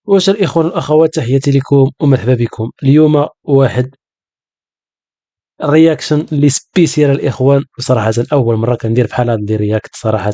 واش الإخوان والأخوات، تحياتي لكم ومرحبا بكم. اليوم واحد الرياكشن اللي سبيسيال الإخوان، صراحة أول مرة كندير بحال هاد لي رياكت صراحة.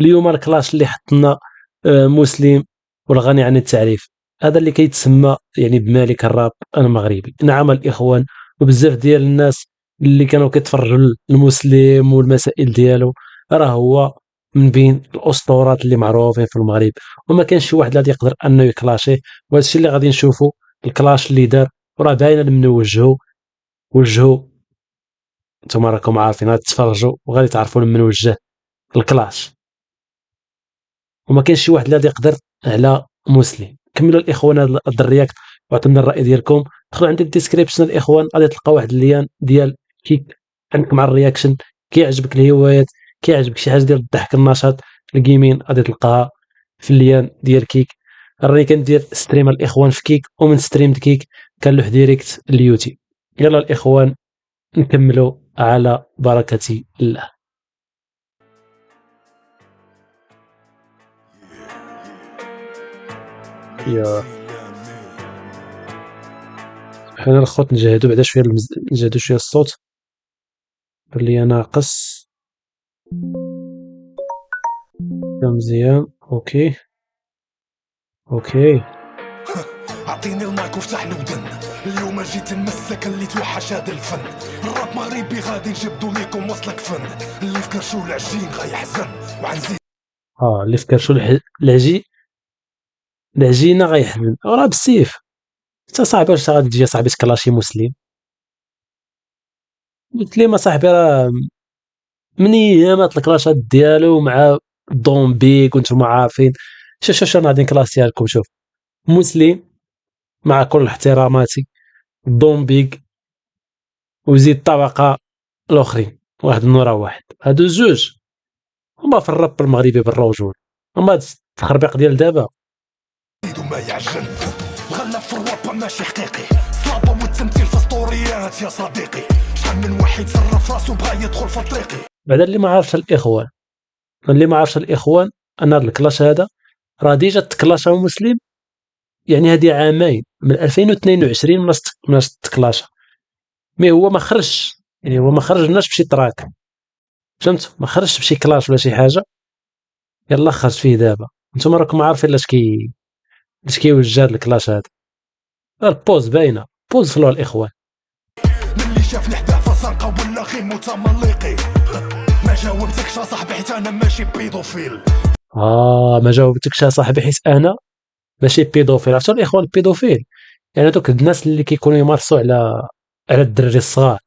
اليوم الكلاش اللي حطنا مسلم والغني عن التعريف، هذا اللي كيتسمى يعني بملك الراب المغربي. نعم الإخوان، وبزاف ديال الناس اللي كانوا كيتفرجوا المسلم والمسائل ديالو، راه هو من بين الأسطورات اللي معروفين في المغرب، وما كانش شي واحد اللي يقدر انه يكلاشيه. وهذا الشيء اللي غادي نشوفوا الكلاش اللي دار، وراه باينه من وجهه. نتوما راكم عارفين، غادي تتفرجوا وغادي تعرفوا من وجه الكلاش، وما كاينش شي واحد اللي يقدر على مسلم. كملوا الاخوان هذا الرياكت وعطونا الراي ديالكم. دخلوا عند الديسكريبشن الاخوان، غادي تلقاو واحد اللين ديال كيك عندك مع الرياكشن. كيعجبك الهوايات، كيعجبك شي حاجه ديال الضحك النشاط الجيمين، غادي تلقاها في اللين ديال كيك. راني كندير ستريم الاخوان في كيك، ومن ستريم كيك كنلوح ديريكت اليوتيوب. يلا الاخوان نكملوا على بركه الله. يا حنا الخوت نجهدوا بعدا شويه نجهدوا شويه الصوت اللي ناقص. مزيان، اوكي اوكي. اعطيني المايك وافتح لي ودن. اليوم جيت نمسك اللي توحش هذا الفن. الراب مغربي غادي نجبدو ليكم وصلك فن. اللي في كرشو العجين غيحزن وعنزيد اللي في كرشو العجينه غيحزن، راه بالسيف. انت صاحبي واش غادي تجي صاحبي تكلاشي مسلم؟ قلت لي ما صاحبي راه من ايامات الكلاشات ديالو مع دومبيك وانتم عارفين. شوف انا غادي نكلاسيها لكم. شوف، مسلم مع كل احتراماتي، دومبيك وزيد طبقه الاخرين، واحد من ورا واحد، هادو زوج هما في الراب المغربي بالرجول. اما هاد التخربيق ديال دابا وما يعجن. الغلا في الراب ماشي حقيقي، صلابه والتمثيل في اسطوريات يا صديقي. شحال من واحد صرف راسو بغا يدخل في طريقي. بعدا اللي ما عارفش الاخوان ان هاد الكلاش هذا راه ديجا تكلاشا مسلم، يعني هادي عامين من 2022 من تكلاشا. مي هو ما خرجش، يعني هو ما خرجناش بشي تراك، فهمت؟ ما خرجش بشي كلاش ولا شي حاجه. يلا خرج فيه دابا. نتوما راكم عارفين لاش كيوجه هاد الكلاش هذا. البوز باينه، بوز فلو الاخوان. اللي شافني حدا فزنقه ولا غير متملقي. ما جاوبتكش يا صاحبي حيت انا ماشي بيدوفيل. ما جاوبتكش يا صاحبي حيت انا ماشي بيدوفيل. عرفتوا الاخوان البيدوفيل؟ يعني دوك الناس اللي كيكونوا يمارسوا على الدراري الصغار.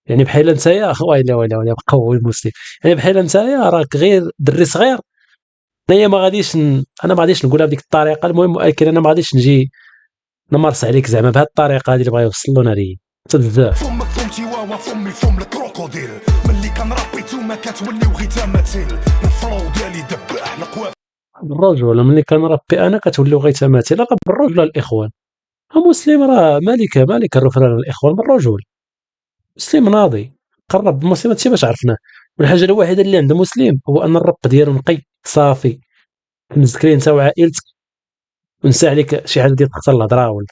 يعني بحال نتايا ويلي بقوي المسلم. يعني بحال نتايا راك غير دري صغير. انا ما غاديش نقولها بديك الطريقه. المهم ولكن انا ما غاديش نجي نمارس عليك زعما بهذه الطريقه هذه اللي بغا يوصل لنا هذه حتى بزاف. فمك فمتي واوا فمي فم الكروكوديل. ملي كنربيتو ما كتوليو غير تماثيل. الفلو ديالي دباح القوى الرجل ملي كنربي انا كتوليو غير تماثيل. راه بالرجل الاخوان، مسلم راه مالك الرفران الاخوان بالرجل. مسلم ناضي قرب المسلم، هادشي باش عرفناه. والحاجه الوحيده اللي عند مسلم هو ان الرب ديالو نقي صافي، مزكري انت وعائلتك، ونسى عليك شي حاجه ديال تختار الهضره ولد.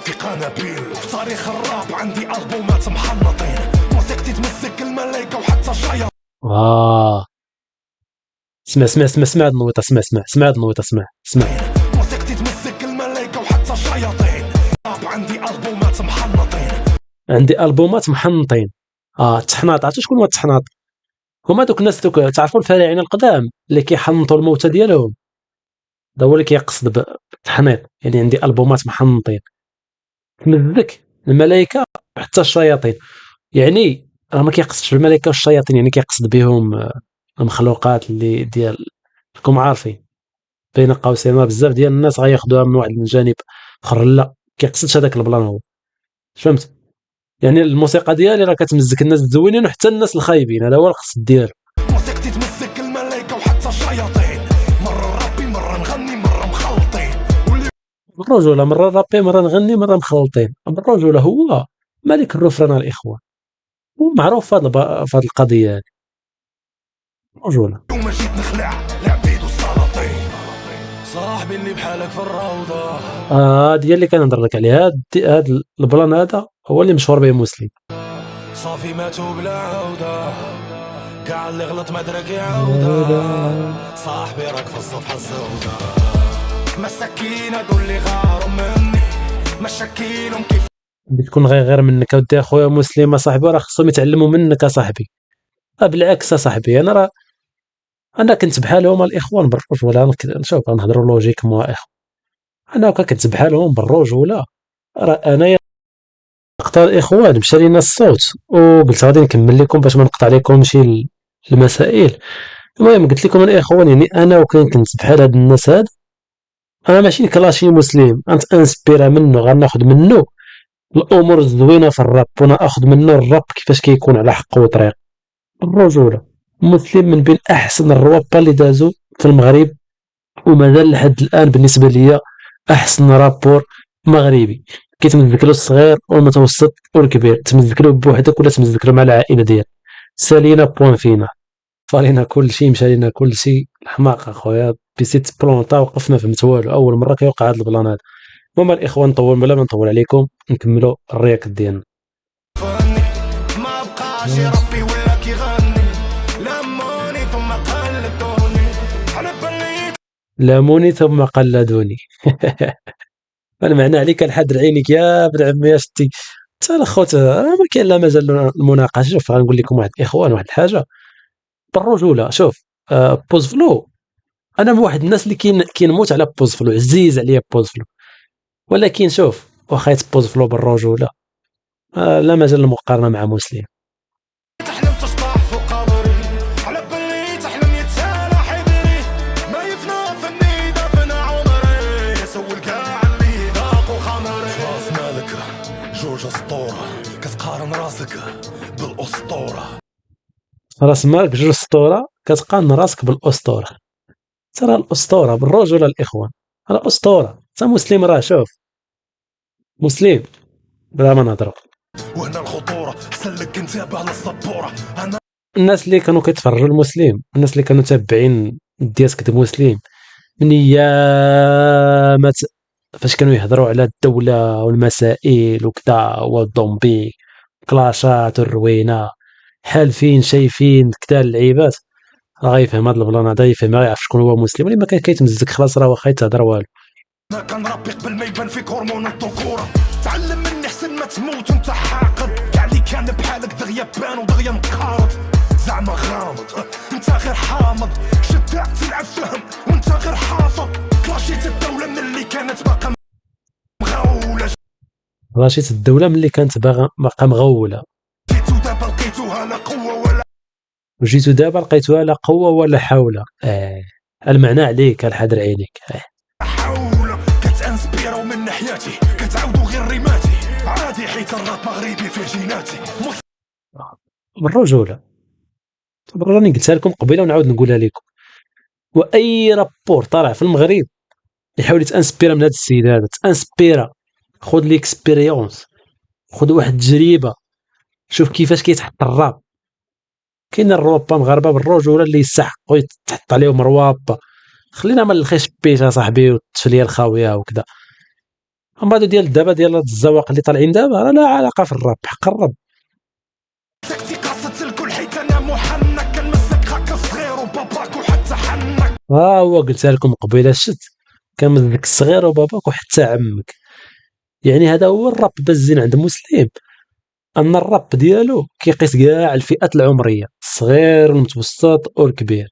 في قنابيل. في تاريخ الراب عندي البومات محنطين. موسيقتي تمسك الملايكه وحتى الشياطين. اسمع هاد النويطه. اسمع هاد النويطه. اسمع. موسيقتي تمسك الملايكه وحتى الشياطين. راب عندي البومات محنطين. عندي البومات محنطين. التحناط، عرفتوا شكون هو التحناط؟ هما دوك الناس دوك تعرفوا الفراعنه القدام اللي كيحنطوا الموتى ديالهم. دا هو اللي كيقصد بالتحنيط. يعني عندي البومات محنطين، تمزك الملائكه حتى الشياطين. يعني راه ما كيقصدش بالملائكه والشياطين، يعني كيقصد بهم المخلوقات اللي ديال راكم عارفين. بين قوسين ما بزاف ديال الناس غياخذوها من واحد الجانب اخر، لا كيقصدش هذاك البلان هو. فهمت؟ يعني الموسيقى ديالي راه كتمزك الناس الزوينين وحتى الناس الخايبين، هذا هو القصد ديالو. موسيقتي تمسك الملايكه وحتى الشياطين. مره رابي مره نغني مره مخلطين. الرجوله مره رابي مره نغني مره مخلطين. الرجوله هو ملك الرفران الاخوان، ومعروف في هذه القضيه هذه. الرجوله اليوم جيت نخلع العبيد والسلاطين. صاحبي اللي بحالك في الروضة. هادي هي اللي كنهضر لك عليها. هاد البلان هذا هو اللي مشهور به مسلم. صافي ماتوا بلا عودة، كاع اللي غلط ما درك يعودة، صاحبي راك في الصفحة السوداء. مساكين هادو اللي غاروا مني، مشاكينهم كيف بتكون غير منك اودي اخويا مسلم اصاحبي، راه خصهم يتعلموا منك اصاحبي. بالعكس اصاحبي، انا كنت بحالهم الاخوان بالرجوله. شوف نهضروا لوجيك مع اخو، انا كنت بحالهم بالرجوله. راه انايا نقطع الاخوان مشى لينا الصوت وقلت غادي نكمل لكم باش ما نقطع لكم شي المسائل. المهم قلت لكم الاخوان، يعني انا وكان كنت بحال هاد الناس هاد، انا ماشي نكلاشي مسلم، انت انسبيرا منه، غناخذ منه الامور الزوينه في الراب، وانا اخذ منه الراب كيفاش كيكون على حق وطريق. الرجوله مسلم من بين احسن الروابا اللي دازوا في المغرب، ومازال لحد الان بالنسبه ليا احسن رابور مغربي. كيتمزكلو الصغير والمتوسط والكبير، تمزكلو بوحدك ولا تمزكلو مع العائله ديالك، سالينا بوان فينا، فالينا كلشي، مشى لينا كلشي. الحماق اخويا بيسيت بلونطا، وقف ما فهمت والو، اول مره كيوقع هذا البلان هذا. المهم الاخوان، نطول بلا ما نطول عليكم، نكملوا الرياكت ديالنا. فاني ما بقاش يربي ولا كيغني، لموني ثم قلدوني، انا بليت لاموني ثم قلدوني. المعنى عليك الحد عينك يا ابن عمي يا شتي. حتى الخوت ما كاين لا مجال المناقشه. شوف غنقول لكم واحد الاخوان، واحد الحاجه بالرجوله. شوف بوز فلو، انا من واحد الناس اللي كينموت على بوز فلو، عزيز عليا بوز فلو. ولكن شوف، واخا يتبوز فلو بالرجوله، لا مجال للمقارنه مع مسلم. تحلم تشطح فوق قبري، على بليت احلم يتسالى حبري، ما يفنى فني دفن عمري، سول كاع اللي ذاقوا خمري. راس مالك جوج اسطوره، كتقارن راسك بالاسطوره. راس مالك جوج اسطوره، كتقارن راسك بالاسطوره. ترى الاسطوره بالرجوله الاخوان، انا اسطوره. تا مسلم راه شوف، مسلم بلا ما نهضروا. وهنا الخطوره، سلك انتبه للسبوره. انا الناس اللي كانوا كيتفرجوا المسلم، الناس اللي كانوا تابعين دياسك د مسلم من ايامات فاش كانوا يهضروا على الدوله والمسائل وكذا والضومبي كلاشات والروينه، حالفين شايفين كذا اللعيبات، راه غيفهم هذا البلان هذا، يفهم، يعرف شكون هو مسلم. ولما كان كيتمزك خلاص، راه واخا يتهضر والو. كنربي قبل ما يبان فيك هرمون الذكوره، تعلم مني حسن ما تموت وانت حاقد، كاع اللي كان بحالك دغيا بان ودغيا مقارض، زعما غامض انت غير حامض، شدات تلعب فهم وانت غير حافظ، كلاشيت الدوله من اللي كانت باقا مغوله، رشيت الدوله ملي كانت باغا مغوله، جيتو دابا لقيتوها لا قوه ولا وجيتو دابا لقيتوها لا قوه ولا حول. المعنى عليك الحذر عينيك. حول، كتانسبيرو من ناحياتي، كتعاودو غير ريماتي، عادي حيت الراب مغربي في جيناتي. بالرجوله راني قلتها لكم قبيله ونعاود نقولها لكم، واي رابور طالع في المغرب يحاول يتانسبيرا من هذا السيد هذا، تانسبيرا، خذ ليكسبيريونس، خذ واحد التجربه، شوف كيفاش كيتحط الراب. كاين الروابا مغاربه بالرجوله اللي يستحقوا يتحط عليهم روابا. خلينا من الخيش بيت اصاحبي والتفليه الخاويه وكذا. اما هادو ديال دابا، ديال هاد الزواق اللي طالعين دابا، راه لا علاقه في الراب، حق الرب. سكتي قاصت الكل حيت انا محنك، كنمسك هكا صغير وباباك وحتى حنك. هو قلتها لكم قبيله الشت، كان الصغير وباباك وحتى عمك. يعني هذا هو الراب بالزين عند مسلم، ان الراب ديالو كيقيس كاع الفئات العمريه، الصغير والمتوسط والكبير.